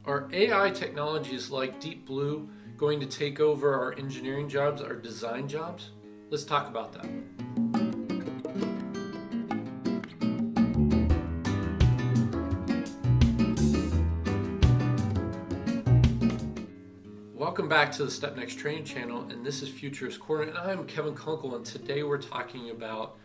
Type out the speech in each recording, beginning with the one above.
Are AI technologies like Deep Blue going to take over our engineering jobs, our design jobs? Let's talk about that. Welcome back to the Step Next Training channel, and this is Futurist Corner, and I'm Kevin Kunkel, and today we're talking about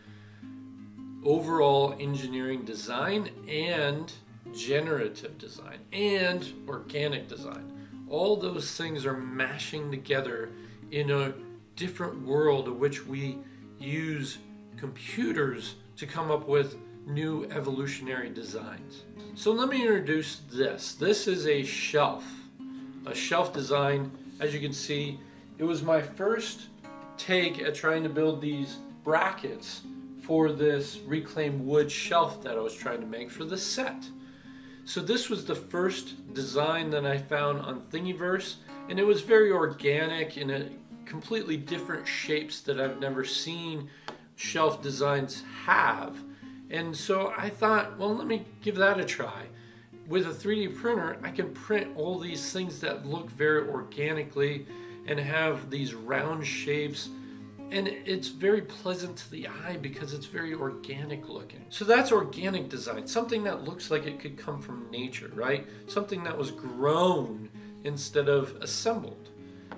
overall engineering design and generative design and organic design. All those things are mashing together in a different world in which we use computers to come up with new evolutionary designs. So let me introduce this. This is a shelf design. As you can see, it was my first take at trying to build these brackets for this reclaimed wood shelf that I was trying to make for the set. So this was the first design that I found on Thingiverse, and it was very organic in a completely different shapes that I've never seen shelf designs have. And so I thought, well, let me give that a try. With a 3D printer, I can print all these things that look very organically and have these round shapes, and it's very pleasant to the eye because it's very organic looking. So that's organic design, something that looks like it could come from nature, right? Something that was grown instead of assembled.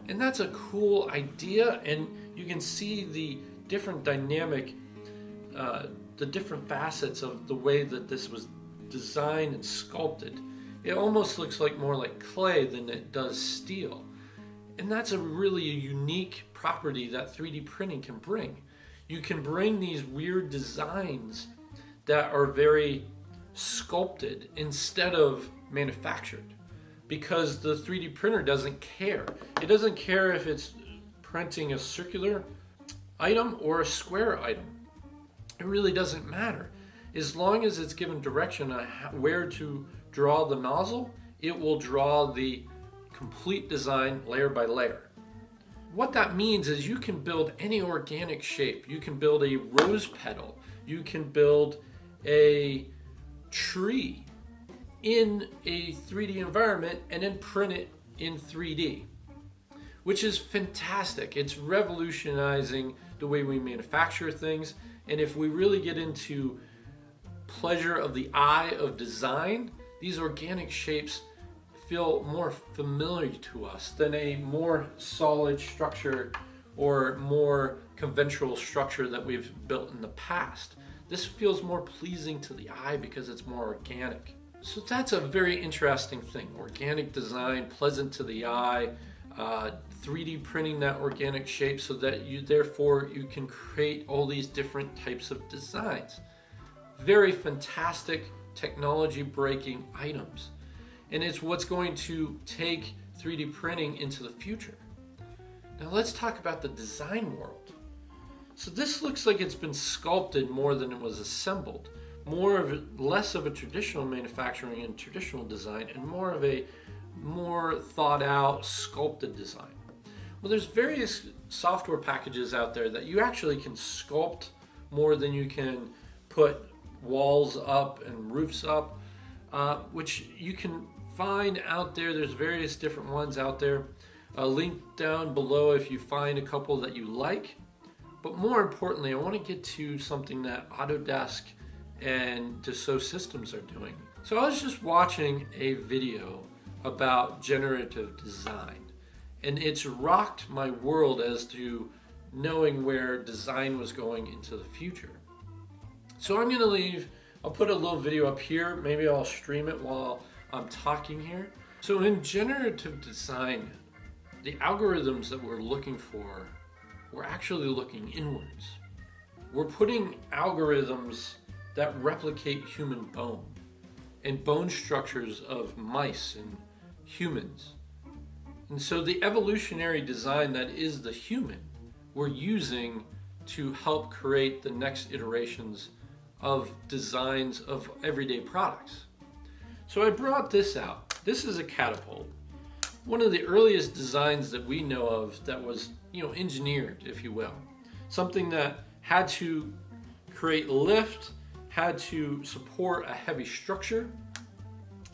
And that's a cool idea, and you can see the different dynamic, the different facets of the way that this was designed and sculpted. It almost looks like more like clay than it does steel. And that's a really unique property that 3D printing can bring. You can bring these weird designs that are very sculpted instead of manufactured, because the 3D printer doesn't care. It doesn't care if it's printing a circular item or a square item. It really doesn't matter. As long as it's given direction on where to draw the nozzle, it will draw the complete design layer by layer. What that means is you can build any organic shape. You can build a rose petal. You can build a tree in a 3D environment and then print it in 3D, which is fantastic. It's revolutionizing the way we manufacture things. And if we really get into pleasure of the eye of design, these organic shapes feel more familiar to us than a more solid structure or more conventional structure that we've built in the past. This feels more pleasing to the eye because it's more organic. So that's a very interesting thing. Organic design, pleasant to the eye, 3D printing that organic shape so that you can create all these different types of designs. Very fantastic technology breaking items. And it's what's going to take 3D printing into the future. Now let's talk about the design world. So this looks like it's been sculpted more than it was assembled. Less of a traditional manufacturing and traditional design, and more of a more thought out sculpted design. Well, there's various software packages out there that you actually can sculpt more than you can put walls up and roofs up, which you can find out there. There's various different ones out there. Link down below if you find a couple that you like. But more importantly, I want to get to something that Autodesk and Dassault Systems are doing. So I was just watching a video about generative design, and it's rocked my world as to knowing where design was going into the future. So I'll put a little video up here. Maybe I'll stream it while I'm talking here. So in generative design, the algorithms that we're looking for, we're actually looking inwards. We're putting algorithms that replicate human bone and bone structures of mice and humans. And so the evolutionary design that is the human, we're using to help create the next iterations of designs of everyday products. So I brought this out. This is a Catapult. One of the earliest designs that we know of that was, engineered, if you will. Something that had to create lift, had to support a heavy structure.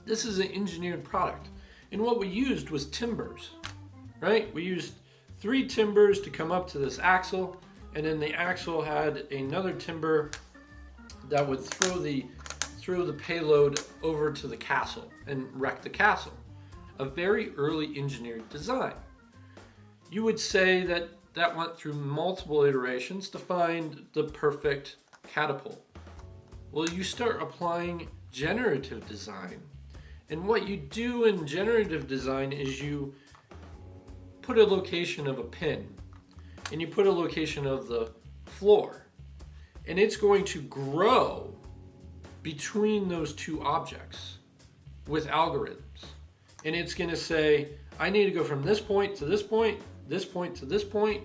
This is an engineered product. And what we used was timbers, right? We used 3 timbers to come up to this axle, and then the axle had another timber that would throw the payload over to the castle and wreck the castle. A very early engineered design. You would say that that went through multiple iterations to find the perfect catapult. Well, you start applying generative design. And what you do in generative design is you put a location of a pin and you put a location of the floor, and it's going to grow between those 2 objects with algorithms. And it's going to say, I need to go from this point to this point, this point to this point,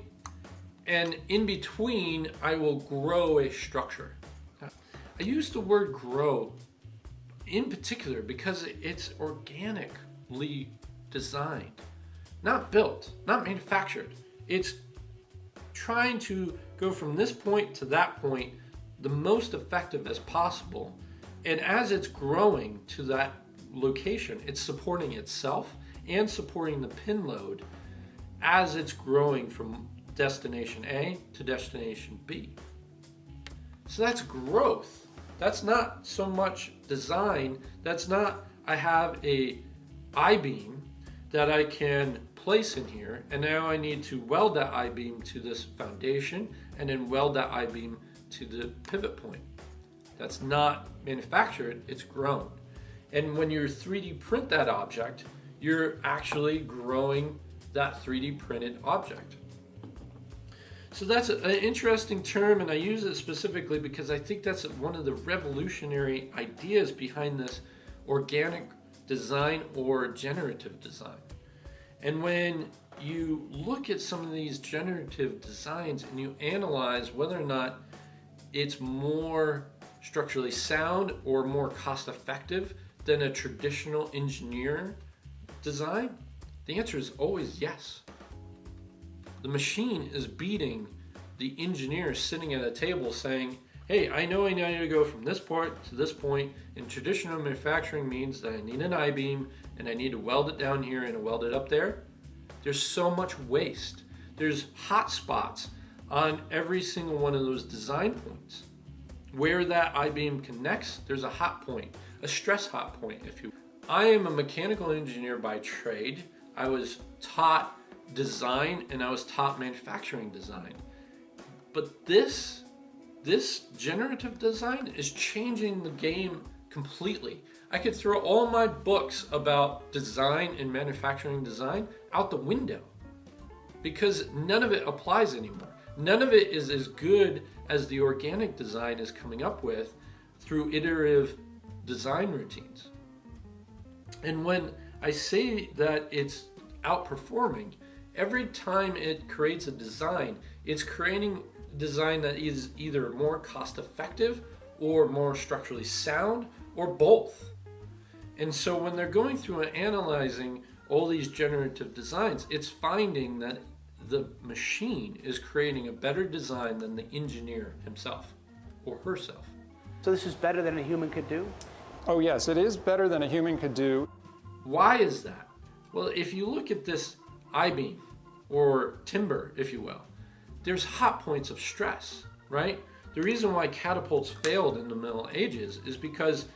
and in between I will grow a structure. I use the word grow in particular because it's organically designed, not built, not manufactured. It's trying to go from this point to that point the most effective as possible. And as it's growing to that location, it's supporting itself and supporting the pin load as it's growing from destination A to destination B. So that's growth. That's not so much design. That's not, I have a I-beam that I can place in here, and now I need to weld that I-beam to this foundation and then weld that I-beam to the pivot point. That's not manufactured, it's grown. And when you 3D print that object, you're actually growing that 3D printed object. So that's an interesting term, and I use it specifically because I think that's one of the revolutionary ideas behind this organic design or generative design. And when you look at some of these generative designs and you analyze whether or not it's more structurally sound or more cost effective than a traditional engineer design, the answer is always yes. The machine is beating the engineer sitting at a table saying, hey, I know I need to go from this point to this point, and traditional manufacturing means that I need an I-beam and I need to weld it down here and weld it up there. There's so much waste. There's hot spots on every single one of those design points. Where that I-beam connects, there's a hot point, a stress hot point, if you will. I am a mechanical engineer by trade. I was taught design and I was taught manufacturing design. But this generative design is changing the game completely. I could throw all my books about design and manufacturing design out the window because none of it applies anymore. None of it is as good as the organic design is coming up with through iterative design routines. And when I say that it's outperforming, every time it creates a design, it's creating a design that is either more cost effective or more structurally sound or both. And so when they're going through and analyzing all these generative designs, it's finding that the machine is creating a better design than the engineer himself or herself. So this is better than a human could do? Oh yes, it is better than a human could do. Why is that? Well, if you look at this I-beam or timber, if you will, there's hot points of stress, right? The reason why catapults failed in the Middle Ages is because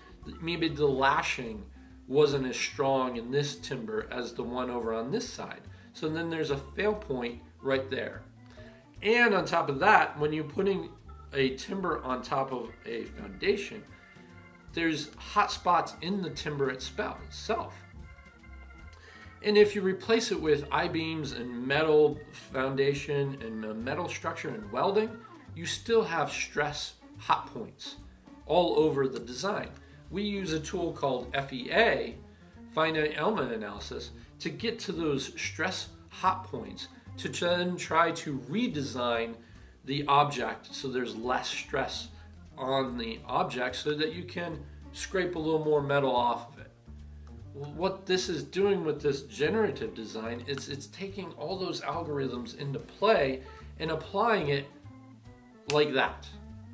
maybe the lashing wasn't as strong in this timber as the one over on this side. So then there's a fail point right there. And on top of that, when you're putting a timber on top of a foundation, there's hot spots in the timber itself. And if you replace it with I-beams and metal foundation and a metal structure and welding, you still have stress hot points all over the design. We use a tool called FEA, finite element analysis, to get to those stress hot points to then try to redesign the object so there's less stress on the object so that you can scrape a little more metal off of it. What this is doing with this generative design is it's taking all those algorithms into play and applying it like that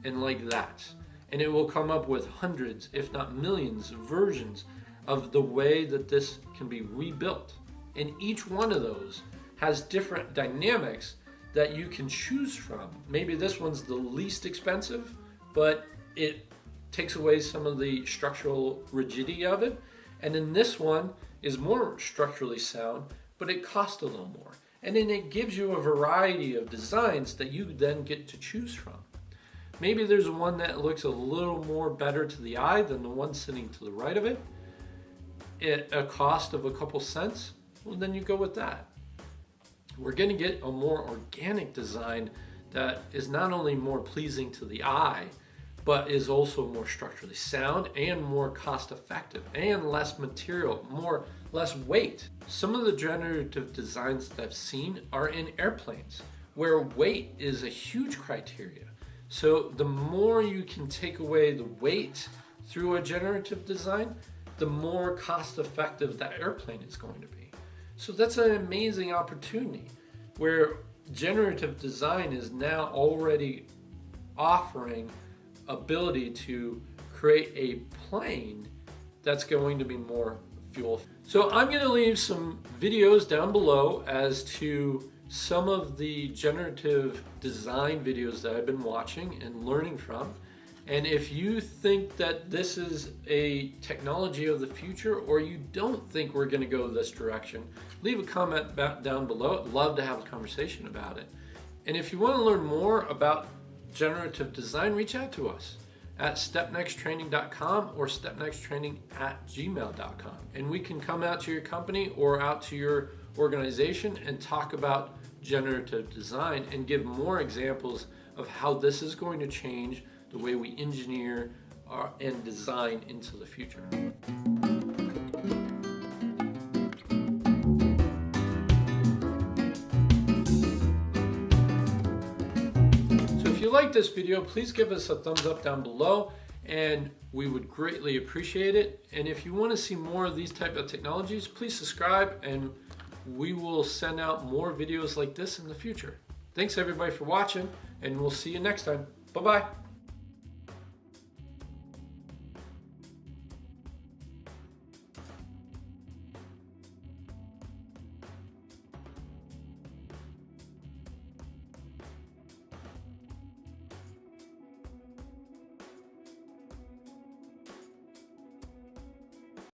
and like that. And it will come up with hundreds, if not millions, of versions of the way that this can be rebuilt. And each one of those has different dynamics that you can choose from. Maybe this one's the least expensive, but it takes away some of the structural rigidity of it. And then this one is more structurally sound, but it costs a little more. And then it gives you a variety of designs that you then get to choose from. Maybe there's one that looks a little more better to the eye than the one sitting to the right of it, at a cost of a couple cents. Well, then you go with that. We're going to get a more organic design that is not only more pleasing to the eye, but is also more structurally sound and more cost effective and less material, less weight. Some of the generative designs that I've seen are in airplanes, where weight is a huge criteria. So the more you can take away the weight through a generative design, the more cost effective that airplane is going to be. So that's an amazing opportunity where generative design is now already offering ability to create a plane that's going to be more fuel. So I'm going to leave some videos down below as to some of the generative design videos that I've been watching and learning from. And if you think that this is a technology of the future, or you don't think we're going to go this direction, leave a comment down below. I'd love to have a conversation about it. And if you want to learn more about generative design, reach out to us at stepnexttraining.com or stepnexttraining@gmail.com. And we can come out to your company or out to your organization and talk about generative design and give more examples of how this is going to change the way we engineer and design into the future. So if you like this video, please give us a thumbs up down below, and we would greatly appreciate it. And if you want to see more of these type of technologies, please subscribe, and we will send out more videos like this in the future. Thanks everybody for watching, and we'll see you next time. Bye-bye.